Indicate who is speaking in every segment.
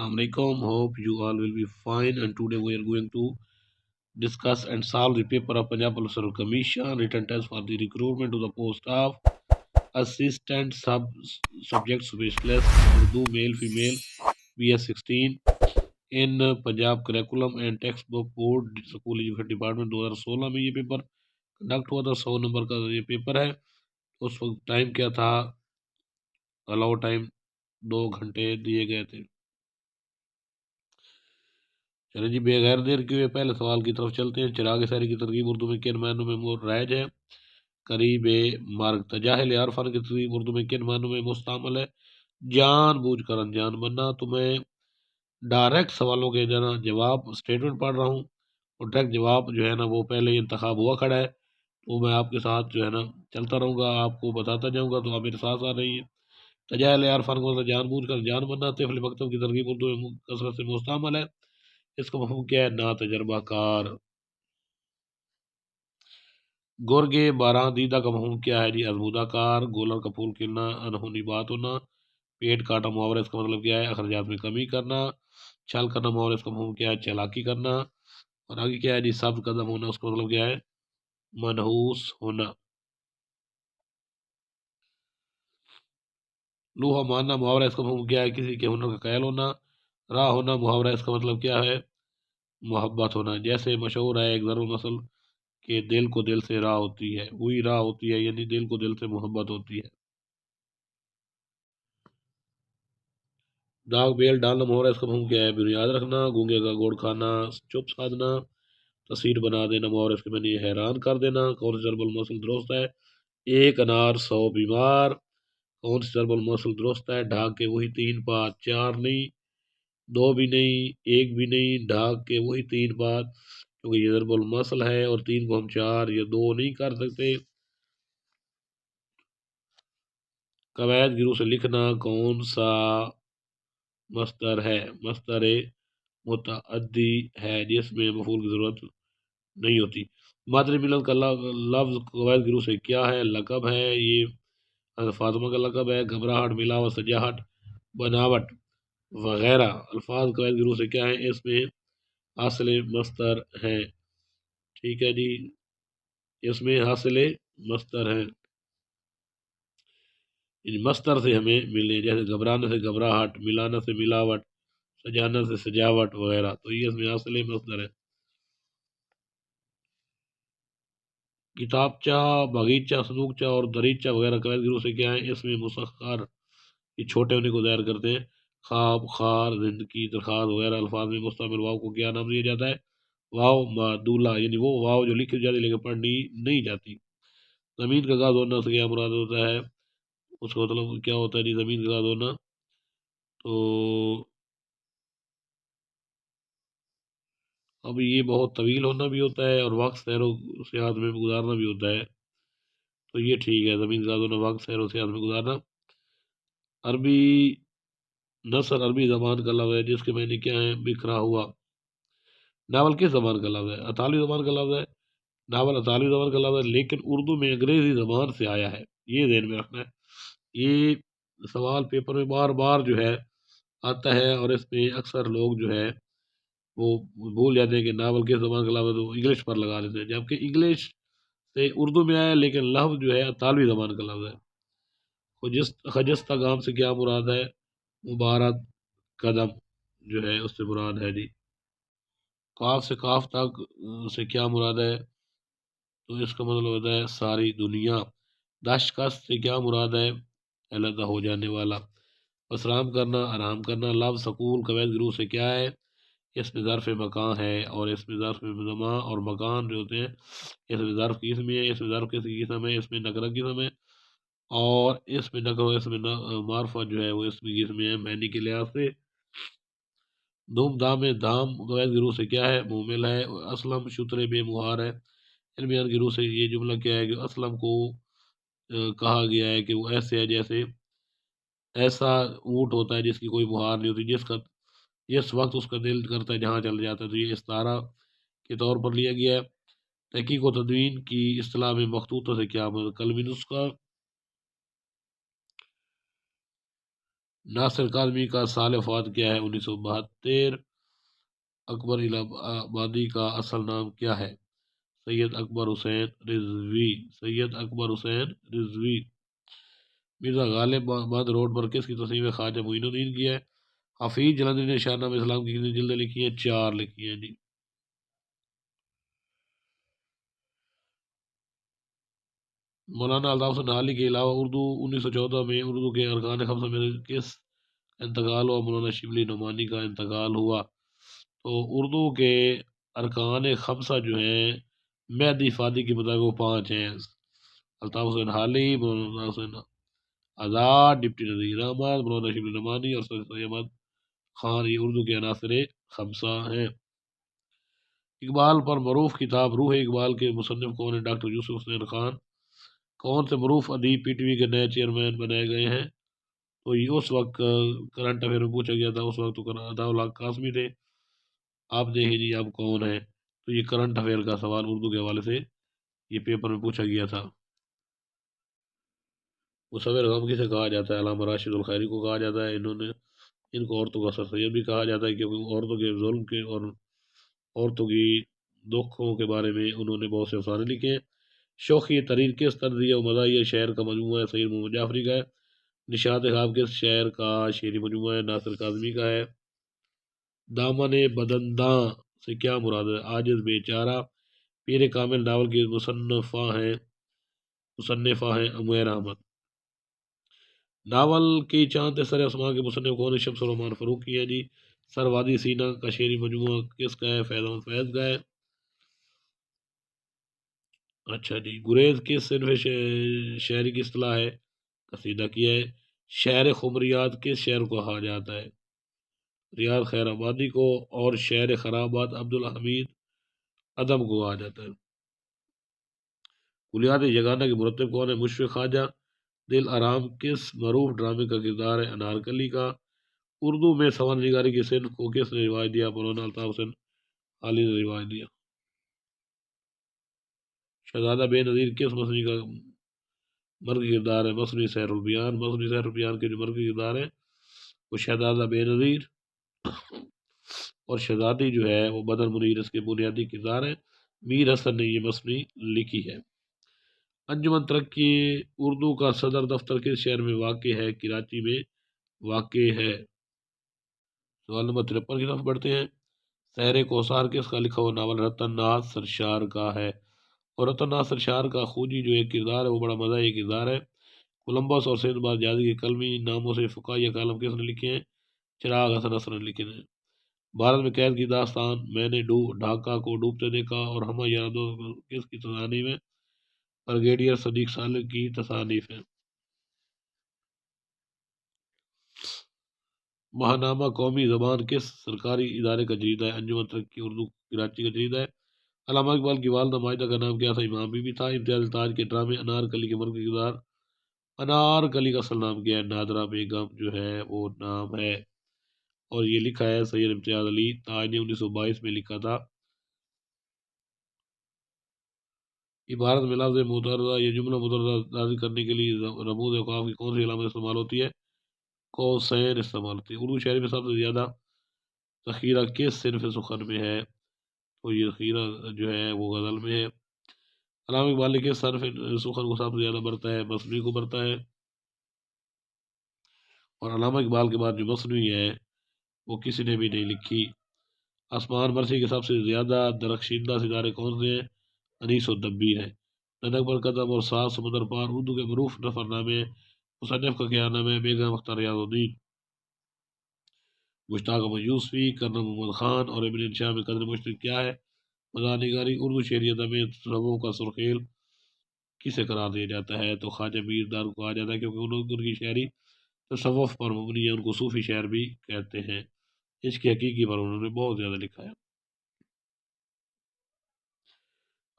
Speaker 1: Assalamu alaikum. Hope you all will be fine. And today we are going to discuss and solve the paper of Punjab Public Service Commission written test for the recruitment to the post of assistant subject specialist Urdu male female BS16 in Punjab curriculum and textbook board school education department 2016 میں یہ paper conduct ہوا تھا. 100 number کا یہ paper ہے. اس وقت time کیا تھا؟ الاؤ ٹائم 2 گھنٹے دیے گئے تھے. چلیں جی بغیر دیر کیے پہلے سوال کی طرف چلتے ہیں. چراغ ساری کی ترغیب اردو میں کن معنوں میں رائج ہے؟ قریب مارگ. تجاہل عارفان کی ترغیب اردو میں کن معنوں میں مستعمل ہے؟ جان بوجھ کر انجان بننا. تو میں ڈائریکٹ سوالوں کے جواب اسٹیٹمنٹ پڑھ رہا ہوں اور ڈائریکٹ جواب جو ہے نا وہ پہلے انتخاب ہوا کھڑا ہے. تو میں آپ کے ساتھ جو ہے نا چلتا رہوں گا, آپ کو بتاتا جاؤں گا, تو آپ میرے ساتھ آ رہی ہیں. تجاہل عارفان کو جان بوجھ کر انجان بننا. طفل مکتب کی ترغیب اردو میں کثرت سے مستعمل ہے. اس کا مفہوم کیا ہے؟ نا تجربہ کار. گرگے باراں دیدہ کا مفہوم کیا ہے جی؟ ازمودہ کار. گولر کا پھول کھلنا انہونی بات ہونا. پیٹ کاٹا محاورہ اس کا مطلب کیا ہے؟ اخراجات میں کمی کرنا. چھل کرنا محاورہ اس کا مفہوم کیا ہے؟ چالاکی کرنا. اور آگے کیا ہے جی؟ ثابت قدم ہونا اس کا مطلب کیا ہے؟ منحوس ہونا. لوہا ماننا محاورہ اس کا مفہوم کیا ہے؟ کسی کے ہنر کا قائل ہونا. راہ ہونا محاورہ اس کا مطلب کیا ہے؟ محبت ہونا. جیسے مشہور ہے ایک ضرور مسل کہ دل کو دل سے راہ ہوتی ہے, وہی راہ ہوتی ہے, یعنی دل کو دل سے محبت ہوتی ہے. داغ بیل ڈالنا محاورہ اس کا مفہوم کیا ہے؟ بنیاد رکھنا. گونگے کا گوڑ کھانا چپ سادنا. تصویر بنا دینا محاورہ اس کے معنی حیران کر دینا. کون سی ضرب المثل درست ہے؟ 1 انار 100 بیمار. کون سی ضرب المثل درست ہے؟ ڈھاک کے وہی 3 پات, 4 نہیں, 2 بھی نہیں, 1 بھی نہیں, ڈھاک کے وہی 3 پات, کیونکہ یہ ضرب المثل ہے اور 3 کو ہم 4 یا 2 نہیں کر سکتے. قواعد گروہ سے لکھنا کون سا مصدر ہے؟ مصدر متعدی ہے جس میں مفعول کی ضرورت نہیں ہوتی. مادری ملت کا لفظ قواعد گروہ سے کیا ہے؟ لقب ہے. یہ حضرت فاطمہ کا لقب ہے. گھبراہٹ, ملاوٹ, سجاہٹ, بناوٹ وغیرہ الفاظ قواعد گروہ سے کیا ہے؟ اس میں حاصل مصدر ہیں. ٹھیک ہے جی, اس میں حاصل مصدر ہیں, مصدر سے ہمیں ملے. جیسے گھبرانے سے گھبراہٹ, ملانا سے ملاوٹ, سجانا سے سجاوٹ وغیرہ, تو یہ اس میں حاصل مصدر ہے. کتابچہ, باغیچہ, صندوقچہ اور دریچہ وغیرہ قواعد گروہ سے کیا ہیں؟ اس میں مسخر یہ چھوٹے ہونے کو ظاہر کرتے ہیں. خواب, خار, زندگی, درخواست وغیرہ الفاظ میں مستعمل واو کو کیا نام دیا جاتا ہے؟ واو معدولہ, یعنی وہ واو جو لکھی جاتی لیکن پڑھنی نہیں جاتی. زمین کا غاز ہونا سے کیا مراد ہوتا ہے؟ اس کا مطلب کیا ہوتا ہے جی زمین کا غاز ہونا؟ تو اب یہ بہت طویل ہونا بھی ہوتا ہے اور وقت سیر و سیاحت میں گزارنا بھی ہوتا ہے. تو یہ ٹھیک ہے, زمین کا غاز ہونا وقت سیر و سیاحت میں گزارنا. عربی نثر عربی زبان کا لفظ ہے جس کے معنی کیا ہیں؟ بکھرا ہوا. ناول کس زبان کا لفظ ہے؟ اطالوی زبان کا لفظ ہے. ناول اطالوی زبان کا لفظ ہے لیکن اردو میں انگریزی زبان سے آیا ہے, یہ ذہن میں رکھنا ہے. یہ سوال پیپر میں بار بار جو ہے آتا ہے اور اس میں اکثر لوگ جو ہے وہ بھول جاتے ہیں کہ ناول کس زبان کا لفظ ہے, تو انگلش پر لگا لیتے ہیں, جبکہ انگلش سے اردو میں آیا لیکن لفظ جو ہے اطالوی زبان کا لفظ ہے. خجستہ گام سے کیا مراد ہے؟ مبارک قدم جو ہے اس سے مراد ہے جی. قاف سے کاف تک سے کیا مراد ہے؟ تو اس کا مطلب ہوتا ہے ساری دنیا. دشکست سے کیا مراد ہے؟ علیحدہ ہو جانے والا. اسلام کرنا, آرام کرنا. لفظ سکول قواعد گروہ سے کیا ہے؟ اس میں ظرف مکان ہے اور اس میں ظرف زمان اور مکان جو ہوتے ہیں اس میں ظرف کی اسم ہے, اس میں ظرف کی قسم ہے, اس میں نکرہ کی قسم ہے, اور اس میں نکرہ اس میں معرفت جو ہے وہ اس میں قسم ہے معنی کے لحاظ سے. دھوم دھام میں دھام قواعد گروہ سے کیا ہے؟ مومل ہے. اسلم شتر بے مہار ہے. علمیات گروہ سے یہ جملہ کیا ہے کہ اسلم کو کہا گیا ہے کہ وہ ایسے ہے جیسے ایسا اونٹ ہوتا ہے جس کی کوئی مہار نہیں ہوتی, جس وقت اس کا دل کرتا ہے جہاں چل جاتا ہے. تو یہ استعارہ کے طور پر لیا گیا ہے. تحقیق و تدوین کی اصطلاح میں مخطوطہ سے کیا مطلب؟ قلمی نسخہ. ناصر کاظمی کا سال وفات کیا ہے؟ 1972۔ اکبر آبادی کا اصل نام کیا ہے؟ سید اکبر حسین رضوی۔ سید اکبر حسین رضوی۔ مرزا غالب آباد روڈ پر کس کی تصنیف خواجہ معین الدین کی ہے؟ حفیظ جلندری نے شاہ نامہ اسلام کی کتنی جلدیں لکھی ہیں؟ 4 لکھی ہیں جی۔ مولانا الطاف حسین نہالی کے علاوہ 1914 میں اردو کے ارکان خمسہ میں کس انتقال ہوا؟ مولانا شبلی نعمانی کا انتقال ہوا۔ تو اردو کے ارکان خمسہ جو ہیں مہدی فادی کے مطابق وہ 5 ہیں: الطاف حسین حالی، مولانا حسین آزاد، ڈپٹی نذیر احمد، مولانا شبلی نعمانی اور سید احمد خان۔ یہ اردو کے عناصر خمسہ ہیں۔ اقبال پر معروف کتاب روح اقبال کے مصنف کون ہیں؟ ڈاکٹر یوسف حسین خان۔ کون سے معروف ادیب پی ٹی وی کے نئے چیئرمین بنائے گئے ہیں؟ تو یہ اس وقت کرنٹ افیئر میں پوچھا گیا تھا، اس وقت تو عطاء اللہ قاسمی تھے۔ آپ دیکھیں جی اب کون ہے؟ تو یہ کرنٹ افیئر کا سوال اردو کے حوالے سے یہ پیپر میں پوچھا گیا تھا۔ مصور غم کسے کہا جاتا ہے؟ علامہ راشد الخیری کو کہا جاتا ہے۔ ان کو عورتوں کا سر سید بھی کہا جاتا ہے، کیونکہ عورتوں کے ظلم کے اور عورتوں کی دکھوں کے بارے میں انہوں نے بہت سے افسانے لکھے ہیں۔ شوخی ترین کس طرزیہ و مزاحیہ شعر کا مجموعہ ہے؟ سید محمد جعفری کا ہے۔ نشاط خواب کس شاعر کا شعری مجموعہ ہے؟ ناصر کاظمی کا ہے۔ دامن بدنداں سے کیا مراد ہے؟ عاجز بیچارہ۔ پیر کامل ناول کی مصنفہ ہیں امید احمد۔ ناول کی چاند سر آسمان کے مصنف کون ہے؟ شمس الرحمان فاروقی ہے جی۔ سر وادی سینہ کا شعری مجموعہ کس کا ہے؟ فیض احمد فیض کا ہے۔ اچھا جی، گریز کس صنف شعری کی اصطلاح ہے؟ قصیدہ کی ہے۔ شعر خمریات کس شعر کو کہا جاتا ہے؟ ریاض خیر آبادی کو۔ اور شعر خرابات عبدالحمید ادم کو کہا جاتا ہے۔ کلیات یگانہ کے مرتب کون ہے؟ مشفق خواجہ۔ دل آرام کس معروف ڈرامے کا کردار ہے؟ انارکلی کا۔ اردو میں سوانح نگاری کی صنف کو کس نے رواج دیا؟ مولانا الطاف حسین حالی نے رواج دیا۔ شہزادہ بے نظیر کس مصنوعی کا مرکزی کردار ہے؟ مصنوعی سحر البیان۔ مصنوعی سحر البیان کے جو مرکزی کردار ہے وہ شہزادہ بے نظیر اور شہزادی جو ہے وہ بدر منیر اس کے بنیادی کردار ہیں۔ میر حسن نے یہ مصنوعی لکھی ہے۔ انجمن ترقی اردو کا صدر دفتر کس شہر میں واقع ہے؟ کراچی میں واقع ہے۔ سوال نمبر 53 کی طرف بڑھتے ہیں۔ سحر کوثر کس کا لکھا ہوا ناول رتن ناز سرشار کا ہے؟ اور رتن ناز سرشار کا خوجی جو ایک کردار ہے وہ بڑا مزاحیہ کردار ہے۔ کولمبس اور سندباد جہازی کے کلمی ناموں سے فقاہیہ کالم کس نے لکھے ہیں؟ چراغ حسن اثر نے لکھے ہیں۔ بھارت میں قید کی داستان میں نے ڈھاکہ کو ڈوبتے دیکھا اور ہمہ یارادو کس کی تصانیف ہے؟ بریگیڈیئر صدیق صالح کی تصانیف ہے۔ ماہنامہ قومی زبان کس سرکاری ادارے کا جریدہ ہے؟ انجمن ترقی اردو کراچی کا جریدہ ہے۔ علامہ اقبال کی والدہ ماجدہ کا نام کیا تھا؟ امام بی بی تھا۔ امتیاز التاج کے ڈرامے انارکلی کے مرکزی کردار انارکلی کا اصل نام کیا ہے؟ نادرہ بیگم جو ہے وہ نام ہے، اور یہ لکھا ہے سید امتیاز علی تاج نے 1922 میں لکھا تھا۔ عبارت میں لفظ مترجمہ یا جملہ مترجمہ داخل کرنے کے لیے رموز اوقاف کی کون سی علامت استعمال ہوتی ہے؟ کوسین استعمال ہوتی ہے۔ اردو شاعری میں سب سے زیادہ ذخیرہ کس صنف سخن میں ہے؟ تو یہ ذخیرہ جو ہے وہ غزل میں ہے۔ علامہ اقبال نے کس صنف سخن کو سب سے زیادہ برتا ہے؟ مصنوعی کو برتا ہے۔ اور علامہ اقبال کے بعد جو مصنوعی ہے وہ کسی نے بھی نہیں لکھی۔ آسمان مرسی کے سب سے زیادہ درخشندہ ستارے کون سے ہیں؟ انیس و دبیر ہیں۔ ننک پر قدم اور سات سمندر پار اردو کے معروف نثر نامے ہیں۔ مصنف کا کیا نام ہے؟ بیگم اختر ریاض الدین۔ مشتاق احمد یوسفی، کرنل محمد خان اور ابن انشاء میں قدر مشترک کیا ہے؟ مزاح نگاری۔ اردو شعری ادب میں تصوف کا سرخیل کسے قرار دیا جاتا ہے؟ تو خواجہ میر دار کو کہا جاتا ہے، کیونکہ ان کی شاعری تصوف پر مبنی ہے، ان کو صوفی شاعر بھی کہتے ہیں۔ اس کی حقیقی پر انہوں نے بہت زیادہ لکھا ہے۔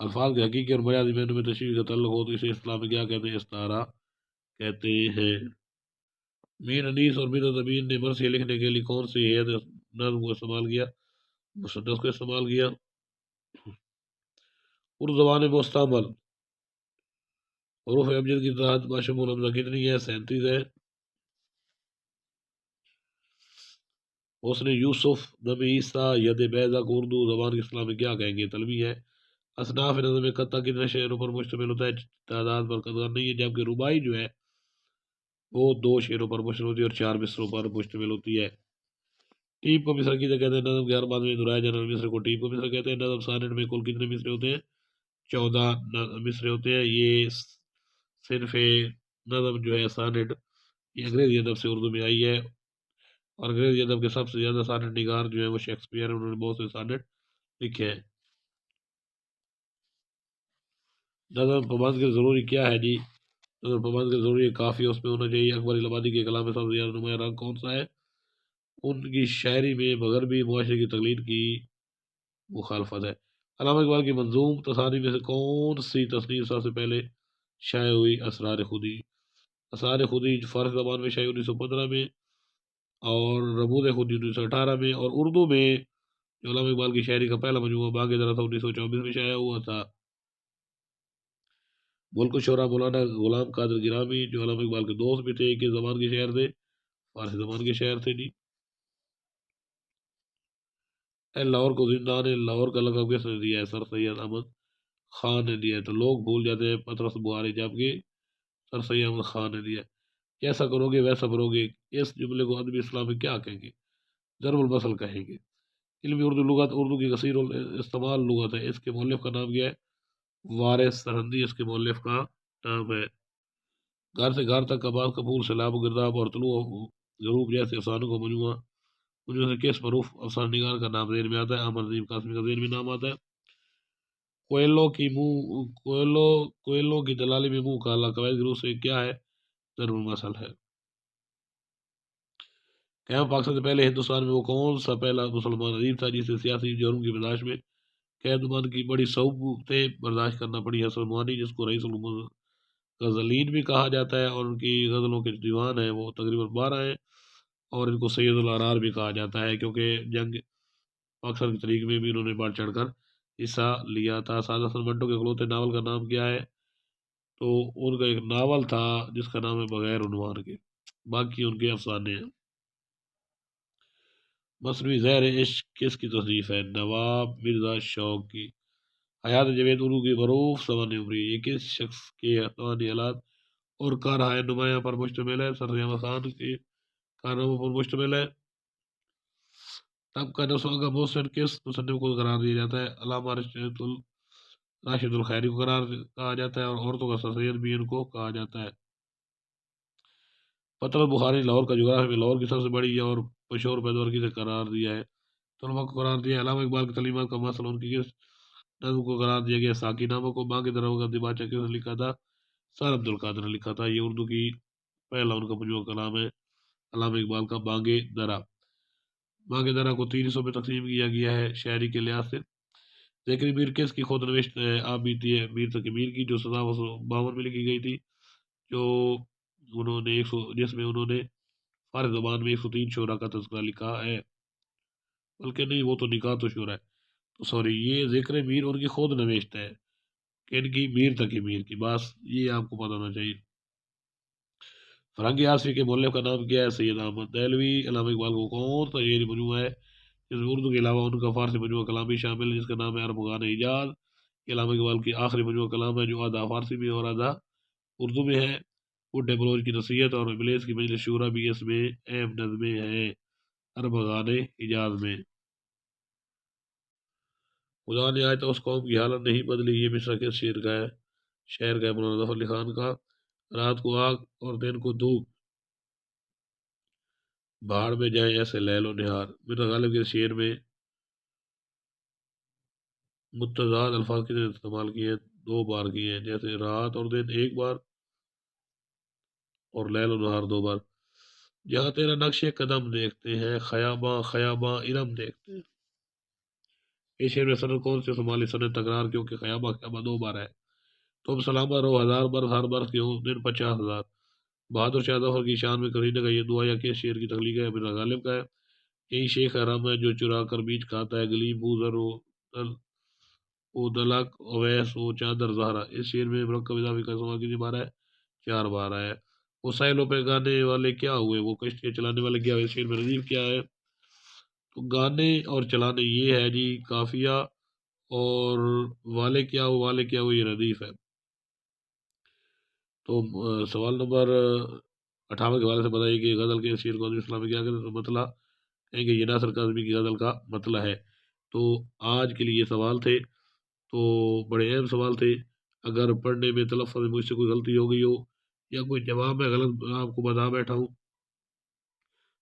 Speaker 1: الفاظ کے حقیقی اور مجازی معنوں میں تشریح کا تعلق ہو تو اسے اصطلاح میں کیا کہتے ہیں؟ استعارہ کہتے ہیں۔ میر انیس اور میر زبین نے مرثیہ لکھنے کے لیے کون سی ہیئت نظم کو استعمال کیا؟ مسدس کو استعمال کیا۔ اردو زبان میں مستعمل حروف ابجد کی تعداد بشمول حمزہ کتنی ہے؟ 37 ہے۔ حسن یوسف نبی عیسیٰ ید بیضا کو اردو زبان کے اصطلاح میں کیا کہیں گے؟ طلبی ہے۔ اصناف نظم کرتا کتنے شعروں پر مشتمل ہوتا ہے؟ تعداد پر قدر نہیں ہے، جبکہ رباعی جو ہے وہ 2 شعروں پر مشتمل ہوتی ہے اور 4 مصروں پر مشتمل ہوتی ہے۔ ٹیپ کو مصرع کیسے کہتے ہیں؟ نظم کے ہر بات میں دہرایا جانے والے مصرع کو ٹیپ کو مصرع کہتے ہیں۔ نظم سانٹ میں کل کتنے مصرے ہوتے ہیں؟ 14 مصرے ہوتے ہیں۔ یہ صنف نظم جو ہے سانٹ، یہ انگریزی ادب سے اردو میں آئی ہے، اور انگریزی ادب کے سب سے زیادہ سانٹ نگار جو ہیں وہ شیکسپیئر ہیں، انہوں نے بہت سے سانٹ لکھے ہیں۔ نظم پابند کے ضروری کیا ہے جی؟ نظم پابند کے ضروری کافی اس میں ہونا چاہیے۔ اکبر الہٰبادی کے کلام میں سب سے زیادہ نمایاں رنگ کون سا ہے؟ ان کی شاعری میں مغربی معاشرے کی تقلید کی مخالفت ہے۔ علامہ اقبال کی منظوم تصانیف میں سے کون سی تصنیف سب سے پہلے شائع ہوئی؟ اسرار خودی۔ اسرار خودی فارسی زبان میں شائع 1915 میں، اور رموز خودی 1918 میں، اور اردو میں جو علامہ اقبال کی شاعری کا پہلا مجموعہ بانگ درا تھا 1924 میں شائع ہوا تھا۔ ملک الشعراء مولانا غلام قادر گرامی جو علامہ اقبال کے دوست بھی تھے، کس زبان کے شاعر تھے؟ فارسی زبان کے شاعر تھے جی۔ لاہور کو زندان لاہور کا لقب کس نے دیا ہے؟ سر سید احمد خان نے دیا ہے۔ تو لوگ بھول جاتے ہیں پطرس بخاری، جبکہ سر سید احمد خان نے دیا ہے۔ جیسا کرو گے ویسا بھرو گے، اس جملے کو ادبی اسلام میں کیا کہیں گے؟ ضرب المثل کہیں گے۔ علمی اردو لغت اردو کی کثیر استعمال لغت ہے، اس کے مؤلف کا نام کیا ہے؟ وارث سرہندی اس کے مؤلف کا نام ہے۔ گھر سے گھر تک کا بعض قبول سیلاب و گرداب اور طلوع غروب جیسے افسانوں کو مجموعہ سے کس معروف افسانہ نگار کا نام ذہن میں آتا ہے؟ احمد نظیم قاسمی کا ذہن میں نام آتا ہے۔ کوئلوں کی دلالی میں منہ کالا قواعد کی روح سے کیا ہے؟ ضرب المثل ہے۔ قیام پاکستان سے پہلے ہندوستان میں وہ کون سا پہلا مسلمان ادیب تھا جسے سیاسی جرم کی برداشت میں قید بند کی بڑی صعوبتیں برداشت کرنا پڑی؟ حسن موانی، جس کو رئیس الغزلین بھی کہا جاتا ہے، اور ان کی غزلوں کے دیوان ہیں وہ تقریباً 12 ہیں، اور ان کو سید الارار بھی کہا جاتا ہے کیونکہ جنگ پاکستان کی تاریخ میں بھی انہوں نے بڑھ چڑھ کر حصہ لیا تھا۔ سعد حسن منٹو کے اکلوتے ناول کا نام کیا ہے؟ تو ان کا ایک ناول تھا جس کا نام ہے بغیر عنوان کے، باقی ان کے افسانے ہیں۔ مصنوعی زہر عشق کس کی تصنیف ہے؟ نواب مرزا شوق کی۔ حیات جاوید اردو کی معروف سوانح عمری، یہ کس شخص کے سوانح آلات اور کارہائے نمایاں پر مشتمل ہے؟ سر احمد خان کے کارناموں پر مشتمل ہے۔ تب کا نسواں کا مستند کس مصنف کو قرار دیا جاتا ہے؟ علامہ راشد الخیری کو قرار کہا جاتا ہے، اور عورتوں کا سر سید بھی ان کو کہا جاتا ہے۔ پطرس بخاری لاہور کا جغرافیہ میں لاہور کی سب سے بڑی اور مشہور پیداوار کسے قرار دیا ہے؟ طلباء کو قرار دیا ہے۔ علامہ اقبال کی تعلیمات کا مسئلہ ان کی کس نظم کو قرار دیا گیا؟ ساقی نامہ کو۔ بانگ درا کا دیباچہ کس نے لکھا تھا؟ سر عبد القادر نے لکھا تھا۔ یہ اردو کی پہلا ان کا مجموعہ کلام ہے علامہ اقبال کا بانگ درا۔ بانگ درا کو 3 حصوں میں تقسیم کیا گیا ہے شاعری کے لحاظ سے۔ ذکر میر کس کی خود نوشت آپ بیتی ہے؟ میر تقی میر کی، جو 1752 میں لکھی گئی تھی، جو انہوں نے جس میں انہوں نے فارسی زبان میں 103 شعرا کا تذکرہ لکھا ہے، بلکہ نہیں وہ تو نکاح تو شعرا ہے، تو سوری یہ ذکر میر ان کی خود نوشت ہے کہ ان کی میر تقی میر کی، بس یہ آپ کو پتہ ہونا چاہیے۔ فرنگی آصفی کے مؤلف کا نام کیا ہے؟ سید احمد دہلوی۔ علامہ اقبال کو کون سا شعری مجموعہ ہے جس میں اردو کے علاوہ ان کا فارسی مجموعہ کلام بھی شامل ہے، جس کا نام ہے ارمغان حجاز؟ یہ علامہ اقبال کی آخری مجموعہ کلام ہے جو آدھا فارسی میں اور آدھا اردو میں ہے۔ بڈھے بلوچ کی نصیحت اور ابلیس کی مجلس شورا بھی اس میں اہم نظمیں ہیں ارمغان حجاز میں۔ خدا نے آج تک اس قوم کی حالت نہیں بدلی، یہ مصرع کس شعر کا ہے؟ شعر کا ہے مولانا ظفر علی خان کا۔ رات کو آگ اور دن کو دھوپ، بہاڑ میں جائیں ایسے لیل و نہار۔ مرزا غالب کے شعر میں متضاد الفاظ کتنے استعمال کیے ہیں؟ 2 بار کیے ہیں، جیسے رات اور دن 1 بار اور لیل و نہار 2 بار۔ جہاں تیرا نقش قدم دیکھتے ہیں، خیاباں خیاباں ارم دیکھتے ہیں۔ اس شعر میں سند کون سے شمالی سند تکرار کیونکہ خیاباں خیاباں 2 بار ہے۔ تم سلامت رہو 1000 برس، ہر برس کے ہوں دن 50,000۔ بہادر شاہ ظفر کی شان میں قصیدہ کا یہ دعا یا کس شعر کی تخلیق ہے؟ مرزا غالب کا ہے۔ یہی شیخ حرم ہے جو چرا کر بیچ کھاتا ہے، گلیم بوزر او دلک اویس او چادر زہرا۔ اس شعر میں مرکب اضافی کا استعمال کتنی بار ہے؟ 4 بار ہے۔ وہ ساحلوں پہ گانے والے کیا ہوئے، وہ کشتیاں چلانے والے کیا ہوئے۔ اس شعر میں ردیف کیا ہے؟ تو گانے اور چلانے یہ ہے جی کافیہ، اور والے کیا ہو، والے کیا ہو یہ ردیف ہے۔ تو سوال نمبر 58 کے حوالے سے بتائیے کہ غزل کے شعر کو ادبی اسلام میں کیا کہتے ہیں؟ تو مطلع ہے کہ یہ ناصر کاظمی کی غزل کا مطلع ہے۔ تو آج کے لیے یہ سوال تھے، تو بڑے اہم سوال تھے۔ اگر پڑھنے میں تلفظ میں مجھ سے کوئی غلطی ہو گئی ہو یا کوئی جواب میں غلط آپ کو بتا بیٹھا ہوں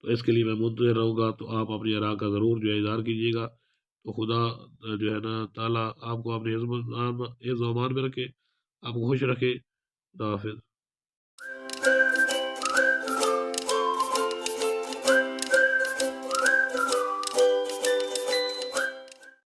Speaker 1: تو اس کے لیے میں منتظر رہوں گا، تو آپ اپنی آراء کا ضرور جو ہے اظہار کیجیے گا۔ تو خدا جو ہے نا تعالیٰ آپ کو اپنے حفظ و امان میں رکھے، آپ کو خوش رکھے۔ خدا حافظ۔